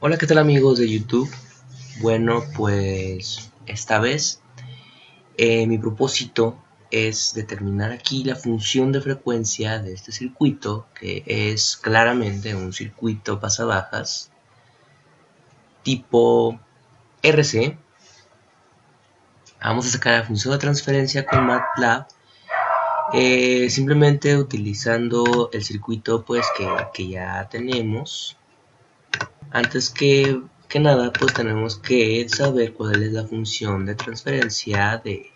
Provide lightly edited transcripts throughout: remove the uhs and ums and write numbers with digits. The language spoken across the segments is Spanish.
Hola, ¿qué tal amigos de YouTube? Bueno, pues esta vez mi propósito es determinar aquí la función de frecuencia de este circuito, que es claramente un circuito pasabajas tipo RC. Vamos a sacar la función de transferencia con MATLAB, simplemente utilizando el circuito pues que ya tenemos. Antes que nada, pues tenemos que saber cuál es la función de transferencia de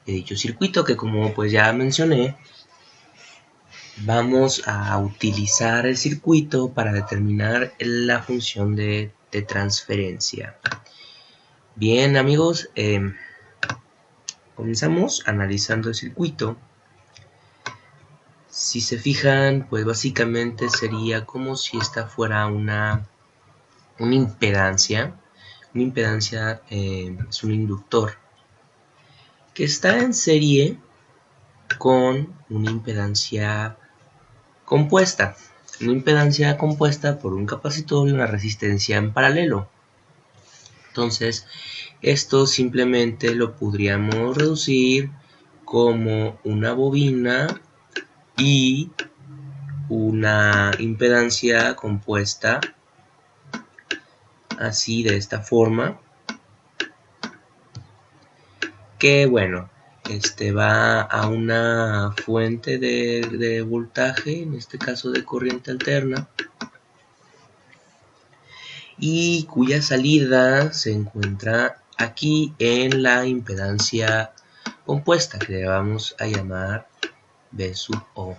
dicho circuito, que como pues ya mencioné, vamos a utilizar el circuito para determinar la función de transferencia. Bien amigos, comenzamos analizando el circuito. Si se fijan, pues básicamente sería como si esta fuera una impedancia. Una impedancia es un inductor que está en serie con una impedancia compuesta. Una impedancia compuesta por un capacitor y una resistencia en paralelo. Entonces, esto simplemente lo podríamos reducir como una bobina y una impedancia compuesta, así de esta forma, que bueno, va a una fuente de voltaje, en este caso de corriente alterna, y cuya salida se encuentra aquí en la impedancia compuesta, que le vamos a llamar B sub O.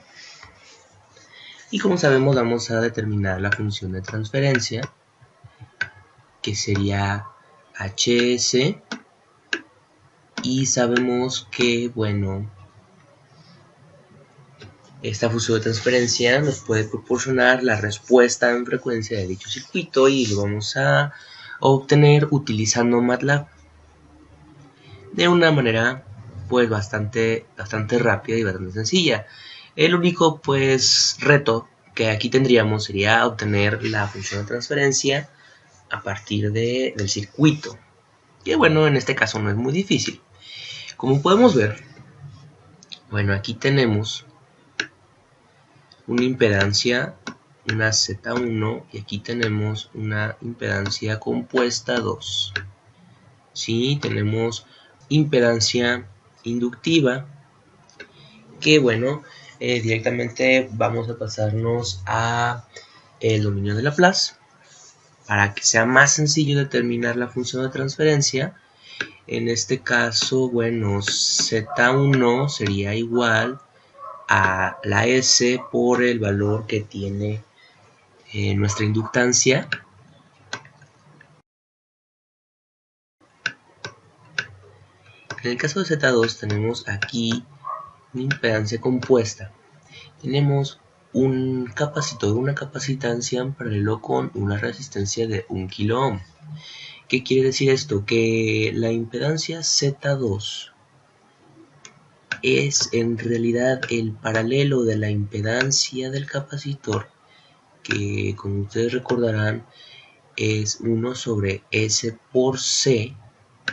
Y como sabemos, vamos a determinar la función de transferencia, que sería Hs, y sabemos que, bueno, esta función de transferencia nos puede proporcionar la respuesta en frecuencia de dicho circuito y lo vamos a obtener utilizando MATLAB de una manera pues bastante rápida y bastante sencilla. El único pues reto que aquí tendríamos sería obtener la función de transferencia a partir del circuito, que bueno, en este caso no es muy difícil. Como podemos ver, bueno, aquí tenemos una impedancia, una Z1, y aquí tenemos una impedancia compuesta 2. ¿Sí? Tenemos impedancia inductiva, que bueno, directamente vamos a pasarnos a el dominio de Laplace para que sea más sencillo determinar la función de transferencia. En este caso, bueno, Z1 sería igual a la S por el valor que tiene nuestra inductancia. En el caso de Z2 tenemos aquí una impedancia compuesta. Tenemos un capacitor, una capacitancia en paralelo con una resistencia de 1 kilo ohm. ¿Qué quiere decir esto? Que la impedancia Z2 es en realidad el paralelo de la impedancia del capacitor, que como ustedes recordarán es 1 sobre S por C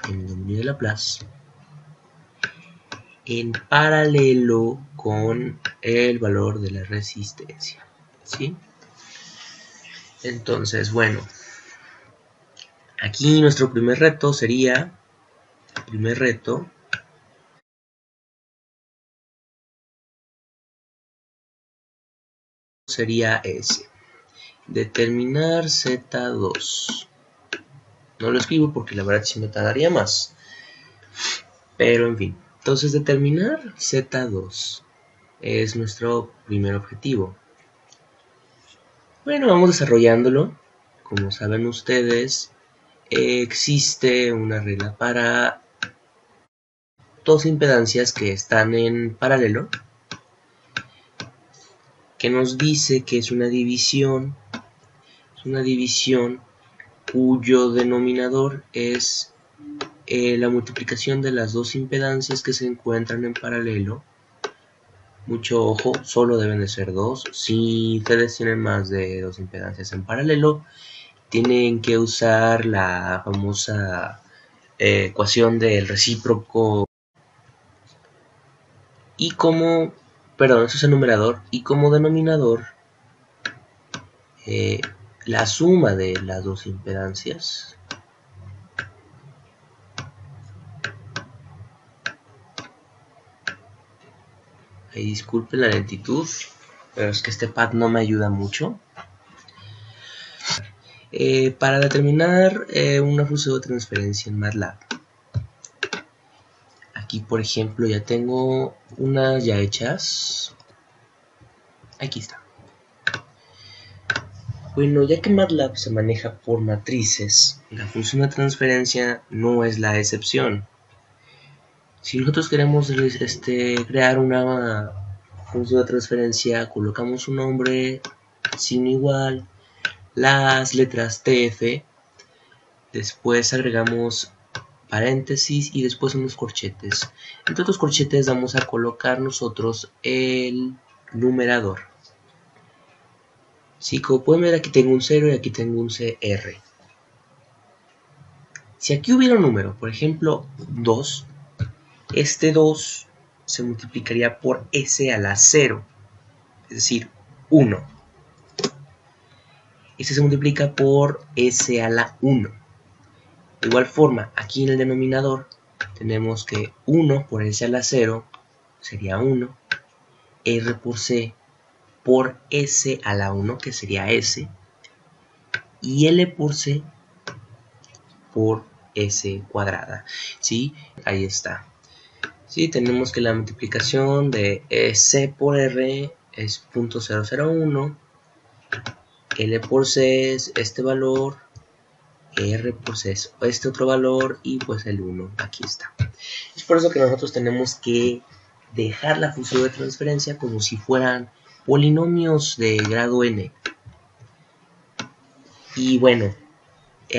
en el dominio de Laplace, en paralelo con el valor de la resistencia, ¿sí? Entonces, bueno, aquí nuestro primer reto sería, ese, determinar Z2. No lo escribo porque la verdad sí me tardaría más, pero en fin. Entonces determinar Z2 es nuestro primer objetivo. Bueno, vamos desarrollándolo. Como saben ustedes, existe una regla para dos impedancias que están en paralelo, que nos dice que es una división cuyo denominador es la multiplicación de las dos impedancias que se encuentran en paralelo. Mucho ojo, solo deben de ser dos. Si ustedes tienen más de dos impedancias en paralelo, tienen que usar la famosa ecuación del recíproco y como, perdón, eso es el numerador, y como denominador la suma de las dos impedancias ahí disculpen la lentitud, pero es que este pad no me ayuda mucho. Para determinar una función de transferencia en MATLAB, aquí por ejemplo ya tengo unas ya hechas. Aquí está. Bueno, ya que MATLAB se maneja por matrices, la función de transferencia no es la excepción. Si nosotros queremos crear una función de transferencia, colocamos un nombre, signo igual, las letras TF, después agregamos paréntesis y después unos corchetes. Entre otros corchetes vamos a colocar nosotros el numerador. Sí, como pueden ver, aquí tengo un 0 y aquí tengo un CR. Si aquí hubiera un número, por ejemplo 2, este 2 se multiplicaría por S a la 0, es decir, 1. Este se multiplica por S a la 1. De igual forma, aquí en el denominador tenemos que 1 por S a la 0 sería 1, R por C por S a la 1, que sería S, y L por C por S cuadrada. ¿Sí? Ahí está. ¿Sí? Tenemos que la multiplicación de C por R es 0.001, L por C es este valor, R por C es este otro valor y pues el 1, aquí está. Es por eso que nosotros tenemos que dejar la función de transferencia como si fueran polinomios de grado n. Y bueno,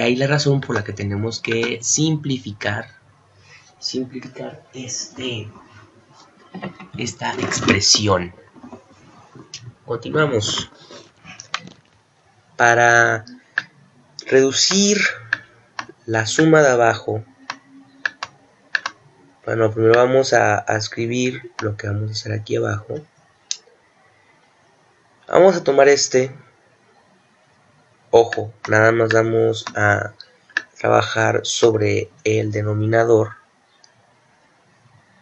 ahí la razón por la que tenemos que simplificar esta expresión. Continuamos. Para reducir la suma de abajo, bueno, primero vamos a escribir lo que vamos a hacer aquí abajo. Vamos a tomar este. Ojo, nada más vamos a trabajar sobre el denominador.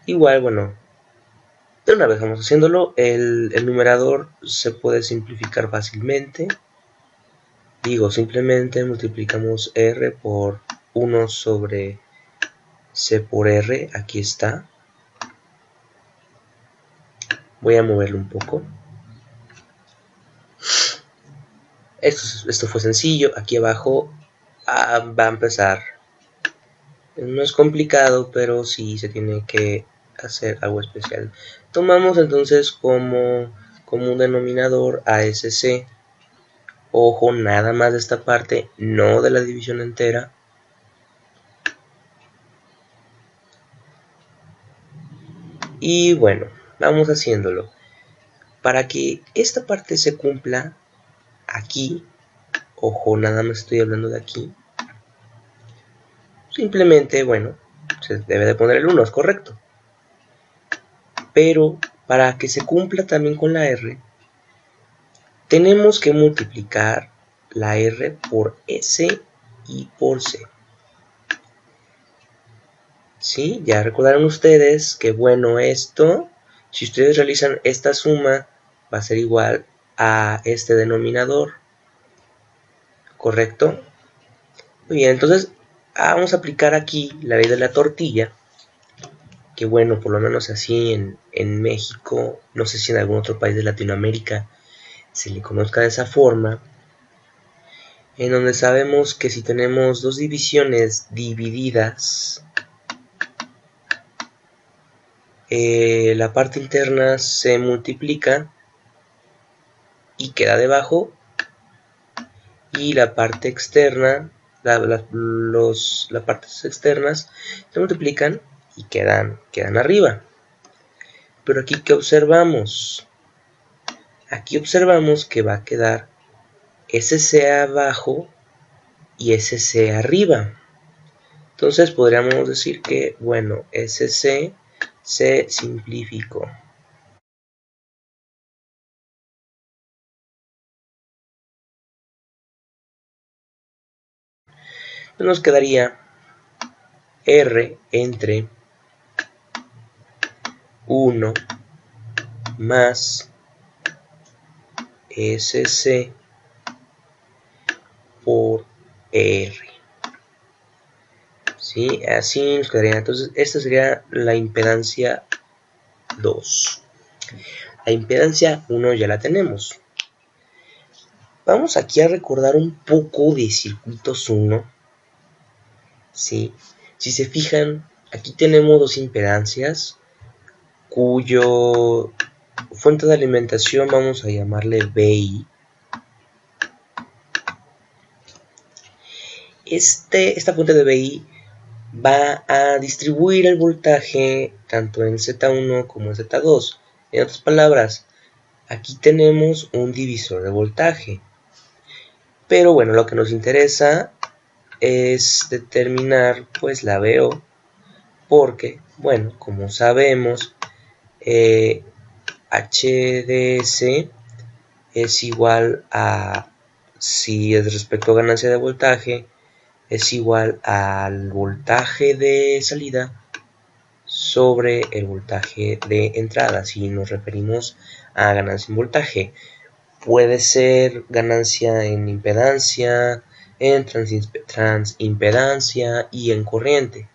Igual, bueno, de una vez vamos haciéndolo. El numerador se puede simplificar fácilmente. Digo, simplemente multiplicamos R por 1 sobre C por R. Aquí está. Voy a moverlo un poco. Esto fue sencillo. Aquí abajo va a empezar. No es complicado, pero sí se tiene que hacer algo especial. Tomamos entonces como un denominador a ASC. Ojo, nada más de esta parte, no de la división entera. Y bueno, vamos haciéndolo. Para que esta parte se cumpla, aquí, ojo, nada más estoy hablando de aquí. Simplemente, bueno, se debe de poner el 1, es correcto. Pero para que se cumpla también con la R, tenemos que multiplicar la R por S y por C. ¿Sí? Ya recordaron ustedes que bueno, esto, si ustedes realizan esta suma, va a ser igual a este denominador. ¿Correcto? Muy bien, entonces vamos a aplicar aquí la ley de la tortilla. Que bueno, por lo menos así en México, no sé si en algún otro país de Latinoamérica se le conozca de esa forma. En donde sabemos que si tenemos dos divisiones divididas, la parte interna se multiplica y queda debajo, y la parte externa, las partes externas se multiplican y quedan arriba. Pero aquí, ¿qué observamos? Aquí observamos que va a quedar SC abajo y SC arriba. Entonces podríamos decir que, bueno, SC se simplificó. Nos quedaría R entre 1 más SC por R. ¿Sí? Así nos quedaría. Entonces, esta sería la impedancia 2. La impedancia 1 ya la tenemos. Vamos aquí a recordar un poco de circuitos 1. ¿Sí? Si se fijan, aquí tenemos dos impedancias cuyo fuente de alimentación vamos a llamarle BI. Esta fuente de BI va a distribuir el voltaje tanto en Z1 como en Z2. En otras palabras, aquí tenemos un divisor de voltaje. Pero bueno, lo que nos interesa es determinar pues la VO, porque, bueno, como sabemos, HDS es igual a, si es respecto a ganancia de voltaje, es igual al voltaje de salida sobre el voltaje de entrada. Si nos referimos a ganancia en voltaje, puede ser ganancia en impedancia, en transimpedancia y en corriente.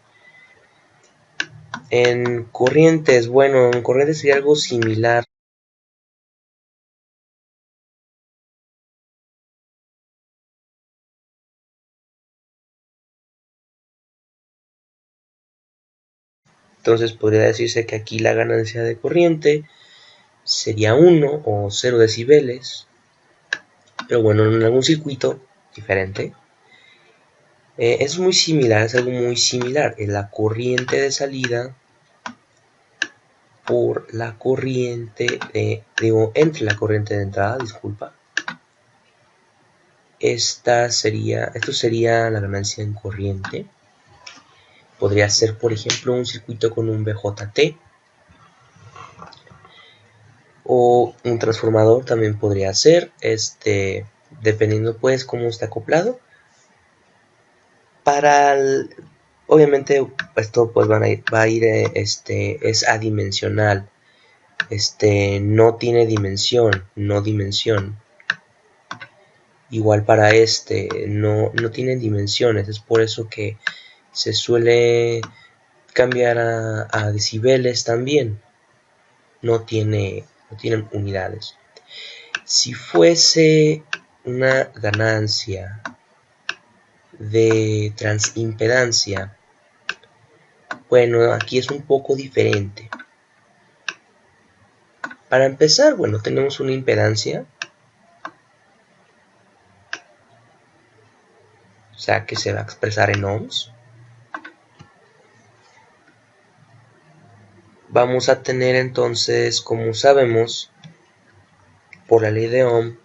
En corrientes, bueno, en corriente sería algo similar. Entonces podría decirse que aquí la ganancia de corriente sería 1 o 0 decibeles. Pero bueno, en algún circuito diferente. Es muy similar, es algo muy similar. En la corriente de salida por la corriente de, entre la corriente de entrada, disculpa. Esto sería la ganancia en corriente. Podría ser, por ejemplo, un circuito con un BJT. O un transformador también podría ser, dependiendo pues cómo está acoplado. Obviamente esto pues va a ir, es adimensional. No tiene dimensión, no dimensión. Igual para no tienen dimensiones, es por eso que se suele cambiar a decibeles también. No tienen unidades. Si fuese una ganancia de transimpedancia, bueno, aquí es un poco diferente. Para empezar, bueno, tenemos una impedancia, o sea que se va a expresar en ohms. Vamos a tener entonces, como sabemos, por la ley de Ohm,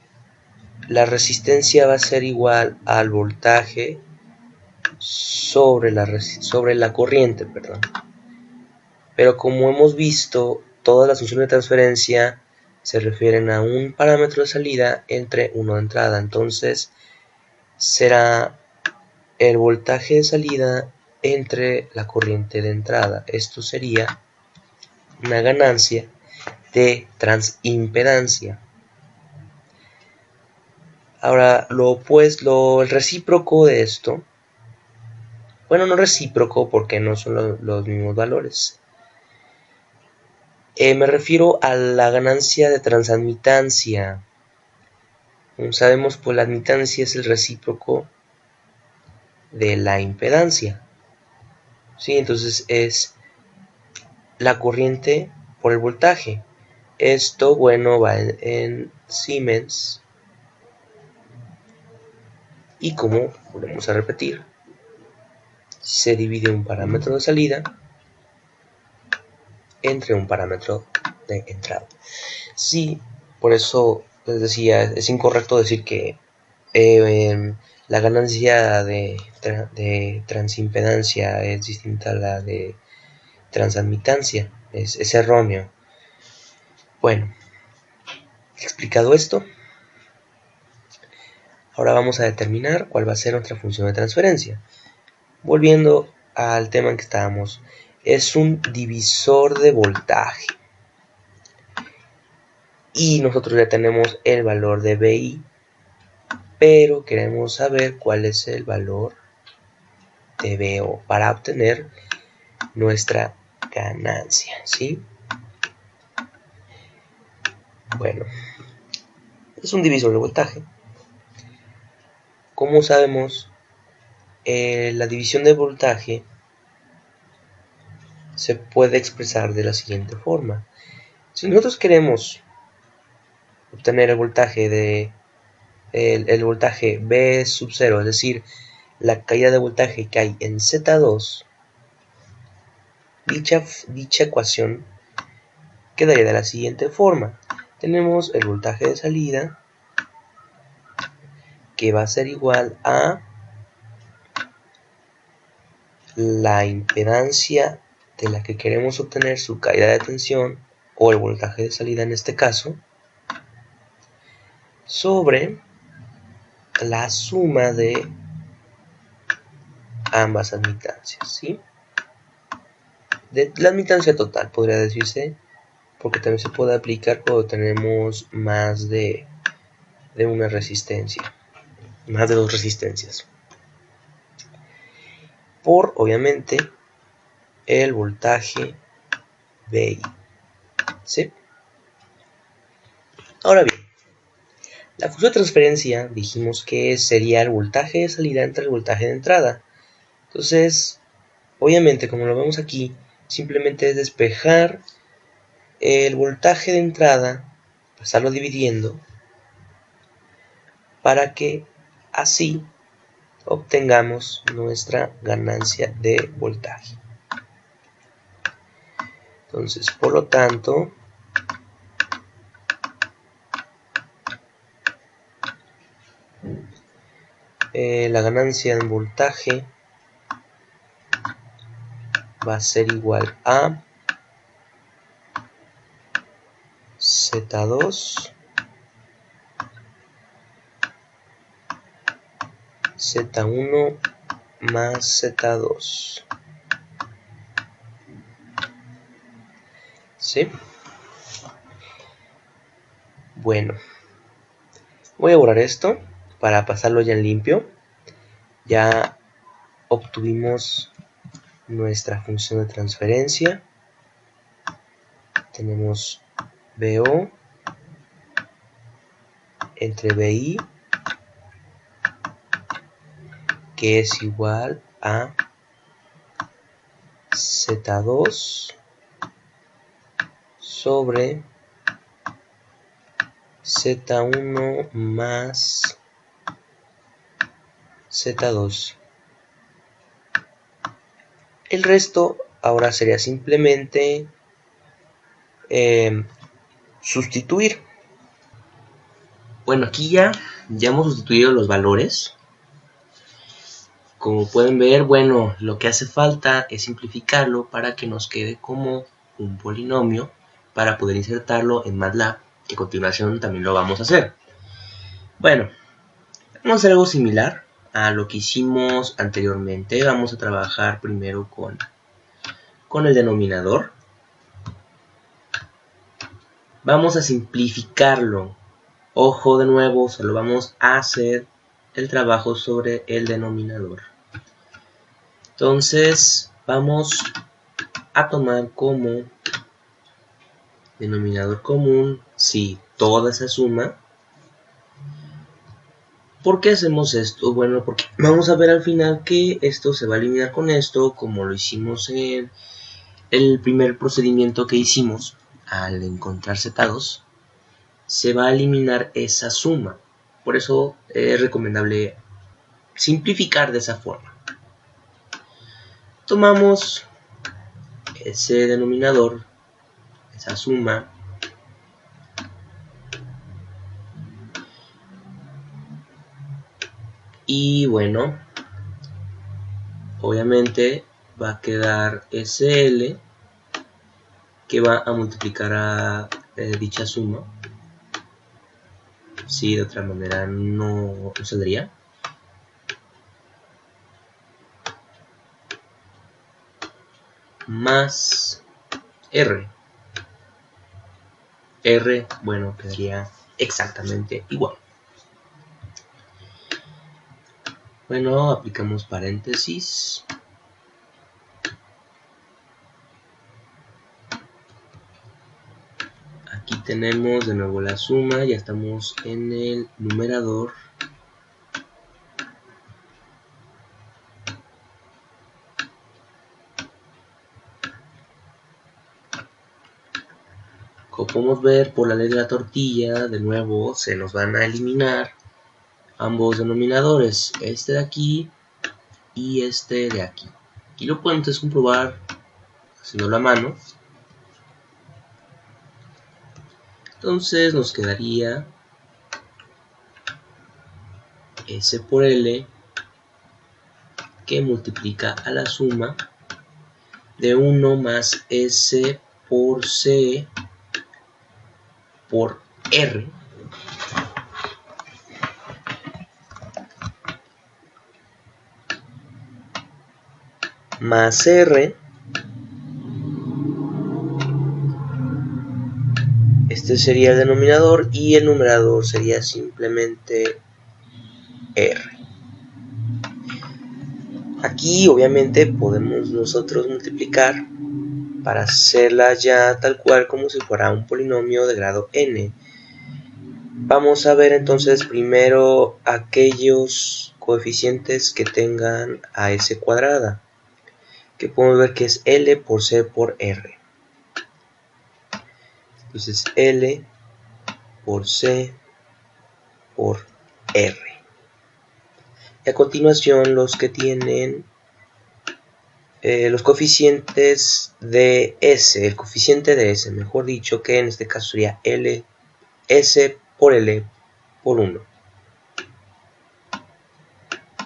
la resistencia va a ser igual al voltaje sobre la corriente, perdón. Pero como hemos visto, todas las funciones de transferencia se refieren a un parámetro de salida entre uno de entrada. Entonces, será el voltaje de salida entre la corriente de entrada. Esto sería una ganancia de transimpedancia. Ahora, el recíproco de esto, bueno, no recíproco porque no son los mismos valores. Me refiero a la ganancia de transadmitancia. Como sabemos, pues la admitancia es el recíproco de la impedancia. ¿Sí? Entonces es la corriente por el voltaje. Esto, bueno, va en Siemens. Y como volvemos a repetir, se divide un parámetro de salida entre un parámetro de entrada. Sí, por eso les decía, es incorrecto decir que la ganancia de transimpedancia es distinta a la de transadmitancia, es erróneo. Bueno, explicado esto, ahora vamos a determinar cuál va a ser nuestra función de transferencia. Volviendo al tema en que estábamos, es un divisor de voltaje. Y nosotros ya tenemos el valor de VI, pero queremos saber cuál es el valor de VO para obtener nuestra ganancia, ¿sí? Bueno, es un divisor de voltaje. Como sabemos, la división de voltaje se puede expresar de la siguiente forma. Si nosotros queremos obtener el voltaje el voltaje V sub 0, es decir, la caída de voltaje que hay en Z2, dicha ecuación quedaría de la siguiente forma. Tenemos el voltaje de salida, que va a ser igual a la impedancia de la que queremos obtener su caída de tensión, o el voltaje de salida en este caso, sobre la suma de ambas admitancias, ¿sí? De la admitancia total, podría decirse, porque también se puede aplicar cuando tenemos más de una resistencia, más de dos resistencias, por obviamente el voltaje VI, ¿sí? Ahora bien, la función de transferencia dijimos que sería el voltaje de salida entre el voltaje de entrada. Entonces, obviamente, como lo vemos aquí, simplemente es despejar el voltaje de entrada, pasarlo dividiendo, para que así obtengamos nuestra ganancia de voltaje. Entonces, por lo tanto, la ganancia en voltaje va a ser igual a Z2 Z1 más Z2, ¿sí? Bueno, voy a borrar esto para pasarlo ya en limpio. Ya obtuvimos nuestra función de transferencia. Tenemos VO entre VI, que es igual a Z2 sobre Z1 más Z2. El resto ahora sería simplemente sustituir. Bueno, aquí ya hemos sustituido los valores. Como pueden ver, bueno, lo que hace falta es simplificarlo para que nos quede como un polinomio para poder insertarlo en MATLAB, que a continuación también lo vamos a hacer. Bueno, vamos a hacer algo similar a lo que hicimos anteriormente. Vamos a trabajar primero con el denominador. Vamos a simplificarlo. Ojo, de nuevo, solo vamos a hacer el trabajo sobre el denominador. Entonces, vamos a tomar como denominador común, sí, toda esa suma. ¿Por qué hacemos esto? Bueno, porque vamos a ver al final que esto se va a eliminar con esto, como lo hicimos en el primer procedimiento que hicimos al encontrar Z2. Se va a eliminar esa suma. Por eso es recomendable simplificar de esa forma. Tomamos ese denominador, esa suma, Y bueno, obviamente va a quedar SL que va a multiplicar a dicha suma. Si de otra manera no saldría. Más R. R, bueno, quedaría exactamente igual. Bueno, aplicamos paréntesis. Aquí tenemos de nuevo la suma, ya estamos en el numerador. Como podemos ver por la ley de la tortilla, de nuevo se nos van a eliminar ambos denominadores, este de aquí y este de aquí. Y lo pueden entonces comprobar haciéndolo a mano. Entonces nos quedaría S por L que multiplica a la suma de 1 más S por C por R más R. Este sería el denominador y el numerador sería simplemente R. Aquí obviamente podemos nosotros multiplicar para hacerla ya tal cual como si fuera un polinomio de grado n. Vamos a ver entonces primero aquellos coeficientes que tengan a S cuadrada, que podemos ver que es L por C por R. Entonces L por C por R. Y a continuación los que tienen los coeficientes de S, el coeficiente de S, mejor dicho, que en este caso sería L, S por L por 1.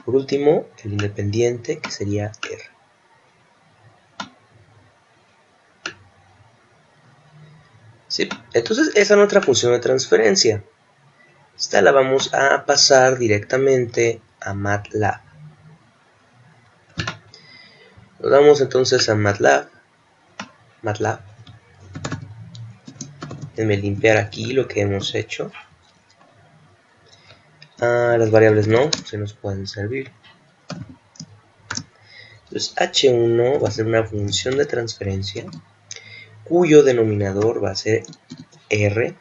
Por último, el independiente, que sería R. ¿Sí? Entonces esa es nuestra función de transferencia. Esta la vamos a pasar directamente a MATLAB. Nos vamos entonces a MATLAB. Déjenme limpiar aquí lo que hemos hecho. Las variables no se nos pueden servir. Entonces H1 va a ser una función de transferencia cuyo denominador va a ser R.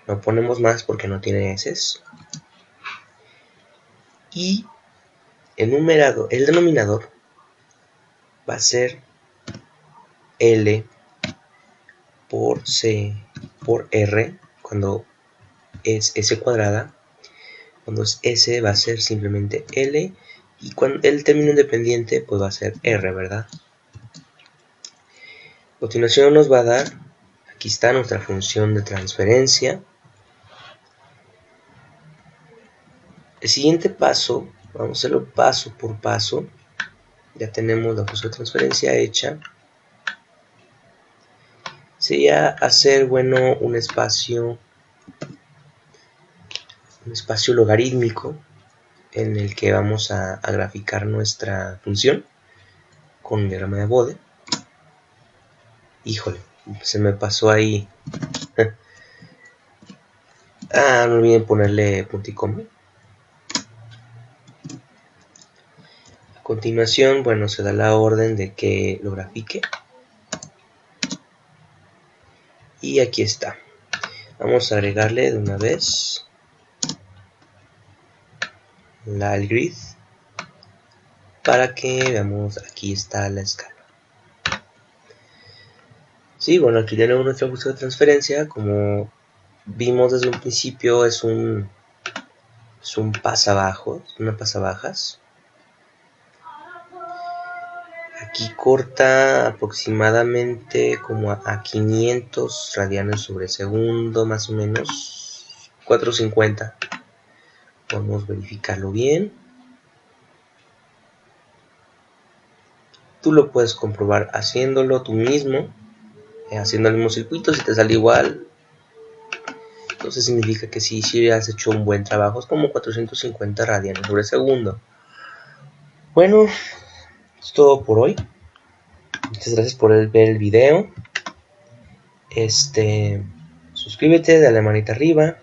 No ponemos más porque no tiene S. Y el denominador va a ser L por C por R cuando es S cuadrada. Cuando es S va a ser simplemente L y cuando el término independiente pues va a ser R, ¿verdad? A continuación nos va a dar, aquí está nuestra función de transferencia. El siguiente paso, vamos a hacerlo paso por paso. Ya tenemos la función de transferencia hecha. Sería hacer, bueno, un espacio logarítmico en el que vamos a graficar nuestra función con un diagrama de Bode. Híjole, se me pasó ahí. No olviden ponerle punto y coma. A continuación, bueno, se da la orden de que lo grafique. Y aquí está. Vamos a agregarle de una vez el grid para que veamos, aquí está la escala. Sí, bueno, aquí tenemos nuestra función de transferencia. Como vimos desde un principio, es un pasabajas, una pasabajas. Aquí corta aproximadamente como a 500 radianes sobre segundo, más o menos 450 podemos verificarlo bien. Tú lo puedes comprobar haciéndolo tú mismo, haciendo el mismo circuito. Si te sale igual, entonces significa que sí has hecho un buen trabajo. Es como 450 radianes sobre segundo. Bueno, es todo por hoy. Muchas gracias por ver el video. Suscríbete, dale manita arriba.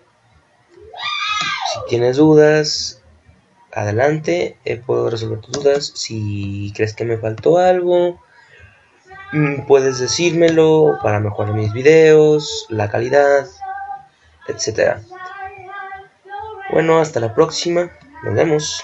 Si tienes dudas, adelante, puedo resolver tus dudas. Si crees que me faltó algo, puedes decírmelo para mejorar mis videos, la calidad, etc. Bueno, hasta la próxima. Nos vemos.